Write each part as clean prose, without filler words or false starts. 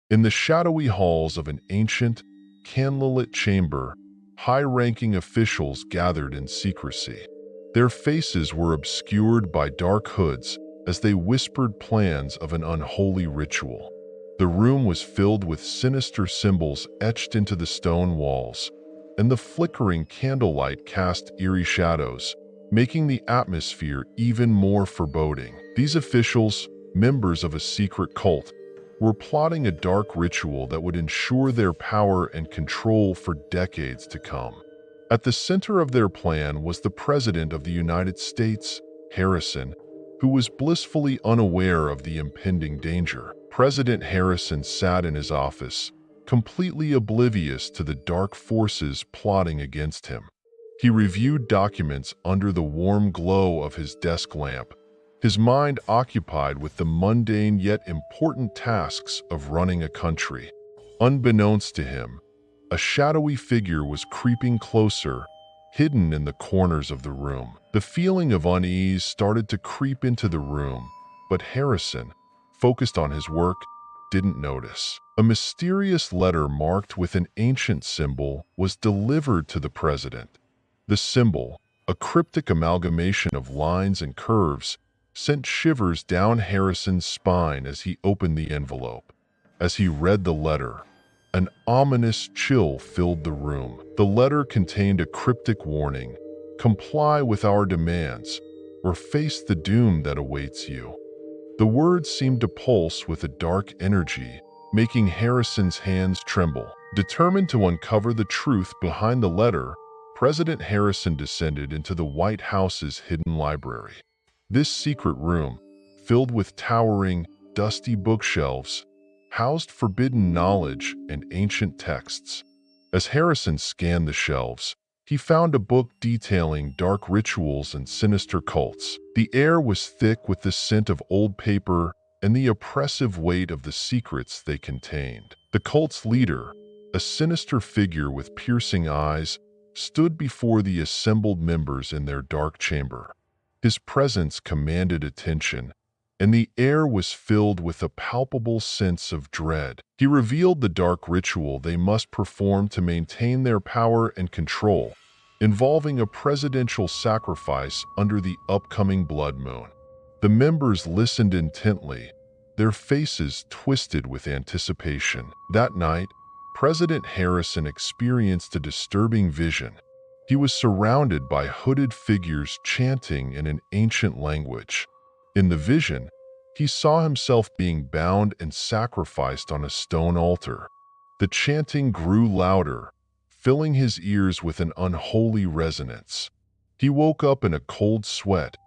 In the shadowy halls of an ancient, candlelit chamber, high-ranking officials gathered in secrecy. Their faces were obscured by dark hoods as they whispered plans of an unholy ritual. The room was filled with sinister symbols etched into the stone walls, and the flickering candlelight cast eerie shadows, making the atmosphere even more foreboding. These officials, members of a secret cult, were plotting a dark ritual that would ensure their power and control for decades to come. At the center of their plan was the President of the United States, Harrison, who was blissfully unaware of the impending danger. President Harrison sat in his office, completely oblivious to the dark forces plotting against him. He reviewed documents under the warm glow of his desk lamp, his mind occupied with the mundane yet important tasks of running a country. Unbeknownst to him, a shadowy figure was creeping closer, hidden in the corners of the room. The feeling of unease started to creep into the room, but Harrison, focused on his work, didn't notice. A mysterious letter marked with an ancient symbol was delivered to the president. The symbol, a cryptic amalgamation of lines and curves, sent shivers down Harrison's spine as he opened the envelope. As he read the letter, an ominous chill filled the room. The letter contained a cryptic warning: comply with our demands, or face the doom that awaits you. The words seemed to pulse with a dark energy, making Harrison's hands tremble. Determined to uncover the truth behind the letter, President Harrison descended into the White House's hidden library. This secret room, filled with towering, dusty bookshelves, housed forbidden knowledge and ancient texts. As Harrison scanned the shelves, he found a book detailing dark rituals and sinister cults. The air was thick with the scent of old paper and the oppressive weight of the secrets they contained. The cult's leader, a sinister figure with piercing eyes, stood before the assembled members in their dark chamber. His presence commanded attention, and the air was filled with a palpable sense of dread. He revealed the dark ritual they must perform to maintain their power and control, involving a presidential sacrifice under the upcoming blood moon. The members listened intently, their faces twisted with anticipation. That night, President Harrison experienced a disturbing vision. He was surrounded by hooded figures chanting in an ancient language. In the vision, he saw himself being bound and sacrificed on a stone altar. The chanting grew louder, filling his ears with an unholy resonance. He woke up in a cold sweat,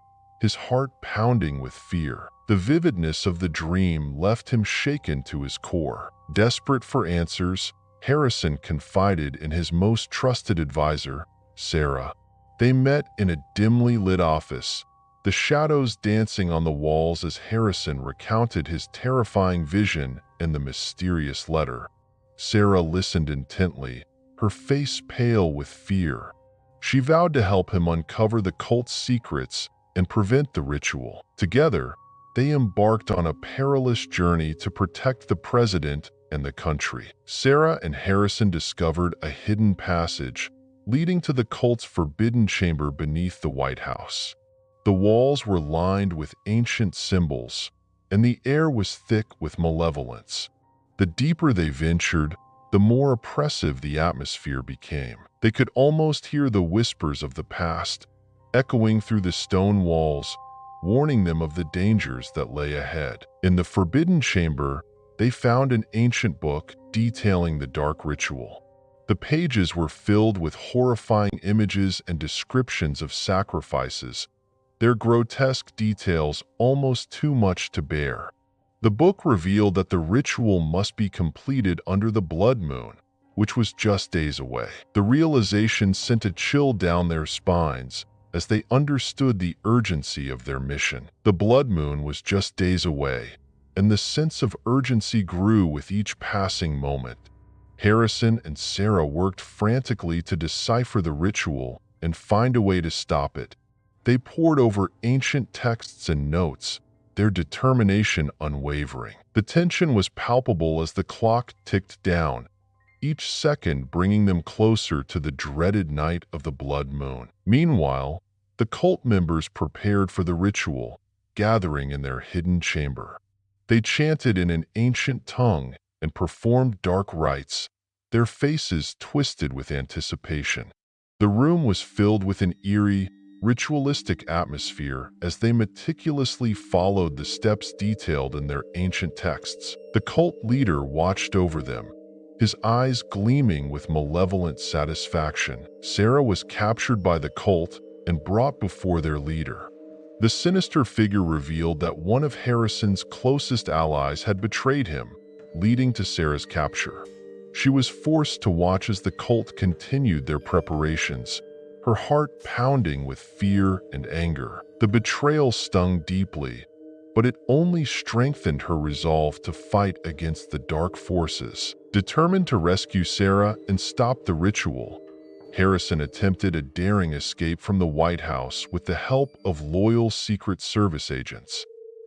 his heart pounding with fear. The vividness of the dream left him shaken to his core. Desperate for answers, Harrison confided in his most trusted advisor, Sarah. They met in a dimly lit office, the shadows dancing on the walls as Harrison recounted his terrifying vision and the mysterious letter. Sarah listened intently, her face pale with fear. She vowed to help him uncover the cult's secrets and prevent the ritual. Together, they embarked on a perilous journey to protect the president and the country. Sarah and Harrison discovered a hidden passage leading to the cult's forbidden chamber beneath the White House. The walls were lined with ancient symbols, and the air was thick with malevolence. The deeper they ventured, the more oppressive the atmosphere became. They could almost hear the whispers of the past, echoing through the stone walls, warning them of the dangers that lay ahead. In the forbidden chamber, they found an ancient book detailing the dark ritual. The pages were filled with horrifying images and descriptions of sacrifices, their grotesque details almost too much to bear. The book revealed that the ritual must be completed under the blood moon, which was just days away. The realization sent a chill down their spines as they understood the urgency of their mission. The blood moon was just days away, and the sense of urgency grew with each passing moment. Harrison and Sarah worked frantically to decipher the ritual and find a way to stop it. They pored over ancient texts and notes, their determination unwavering. The tension was palpable as the clock ticked down, each second bringing them closer to the dreaded night of the blood moon. Meanwhile, the cult members prepared for the ritual, gathering in their hidden chamber. They chanted in an ancient tongue and performed dark rites, their faces twisted with anticipation. The room was filled with an eerie, ritualistic atmosphere as they meticulously followed the steps detailed in their ancient texts. The cult leader watched over them, his eyes gleaming with malevolent satisfaction. Sarah was captured by the cult and brought before their leader. The sinister figure revealed that one of Harrison's closest allies had betrayed him, leading to Sarah's capture. She was forced to watch as the cult continued their preparations, her heart pounding with fear and anger. The betrayal stung deeply, but it only strengthened her resolve to fight against the dark forces. Determined to rescue Sarah and stop the ritual, Harrison attempted a daring escape from the White House with the help of loyal Secret Service agents.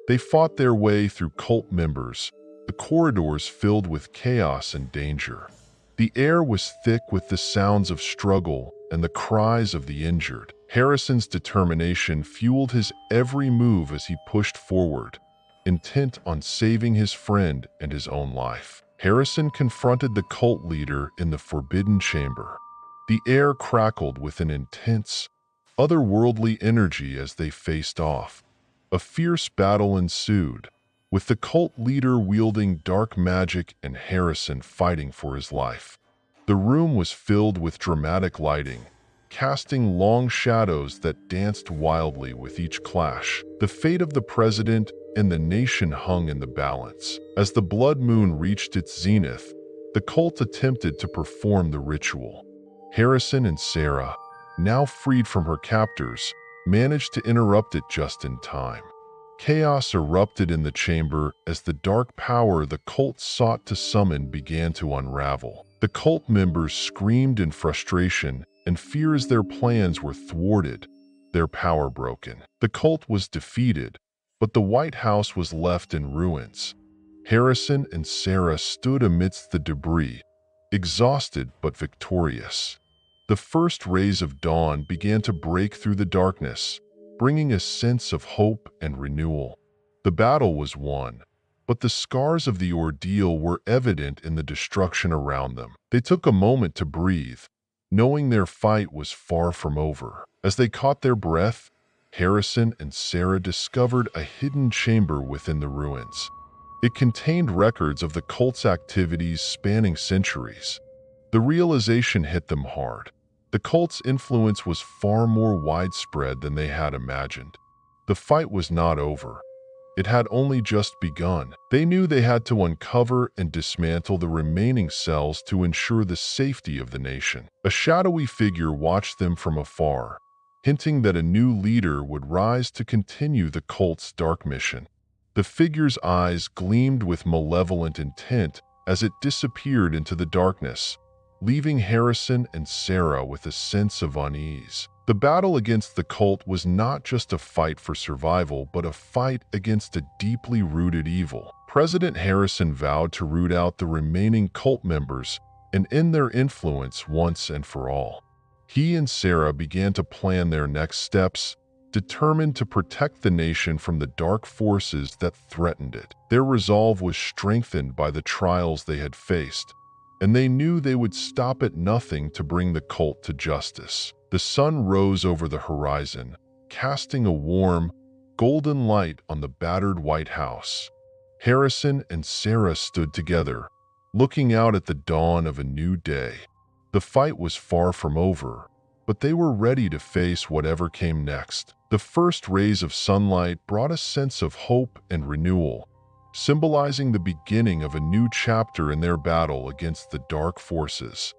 They fought their way through cult members, the corridors filled with chaos and danger. The air was thick with the sounds of struggle and the cries of the injured. Harrison's determination fueled his every move as he pushed forward, intent on saving his friend and his own life. Harrison confronted the cult leader in the Forbidden Chamber. The air crackled with an intense, otherworldly energy as they faced off. A fierce battle ensued, with the cult leader wielding dark magic and Harrison fighting for his life. The room was filled with dramatic lighting, casting long shadows that danced wildly with each clash. The fate of the president and the nation hung in the balance. As the blood moon reached its zenith, the cult attempted to perform the ritual. Harrison and Sarah, now freed from her captors, managed to interrupt it just in time. Chaos erupted in the chamber as the dark power the cult sought to summon began to unravel. The cult members screamed in frustration and fear as their plans were thwarted, their power broken. The cult was defeated, but the White House was left in ruins. Harrison and Sarah stood amidst the debris, exhausted but victorious. The first rays of dawn began to break through the darkness, bringing a sense of hope and renewal. The battle was won, but the scars of the ordeal were evident in the destruction around them. They took a moment to breathe, knowing their fight was far from over. As they caught their breath, Harrison and Sarah discovered a hidden chamber within the ruins. It contained records of the cult's activities spanning centuries. The realization hit them hard. The cult's influence was far more widespread than they had imagined. The fight was not over. It had only just begun. They knew they had to uncover and dismantle the remaining cells to ensure the safety of the nation. A shadowy figure watched them from afar, hinting that a new leader would rise to continue the cult's dark mission. The figure's eyes gleamed with malevolent intent as it disappeared into the darkness, leaving Harrison and Sarah with a sense of unease. The battle against the cult was not just a fight for survival, but a fight against a deeply rooted evil. President Harrison vowed to root out the remaining cult members and end their influence once and for all. He and Sarah began to plan their next steps, determined to protect the nation from the dark forces that threatened it. Their resolve was strengthened by the trials they had faced, and they knew they would stop at nothing to bring the cult to justice. The sun rose over the horizon, casting a warm, golden light on the battered White House. Harrison and Sarah stood together, looking out at the dawn of a new day. The fight was far from over, but they were ready to face whatever came next. The first rays of sunlight brought a sense of hope and renewal, symbolizing the beginning of a new chapter in their battle against the dark forces.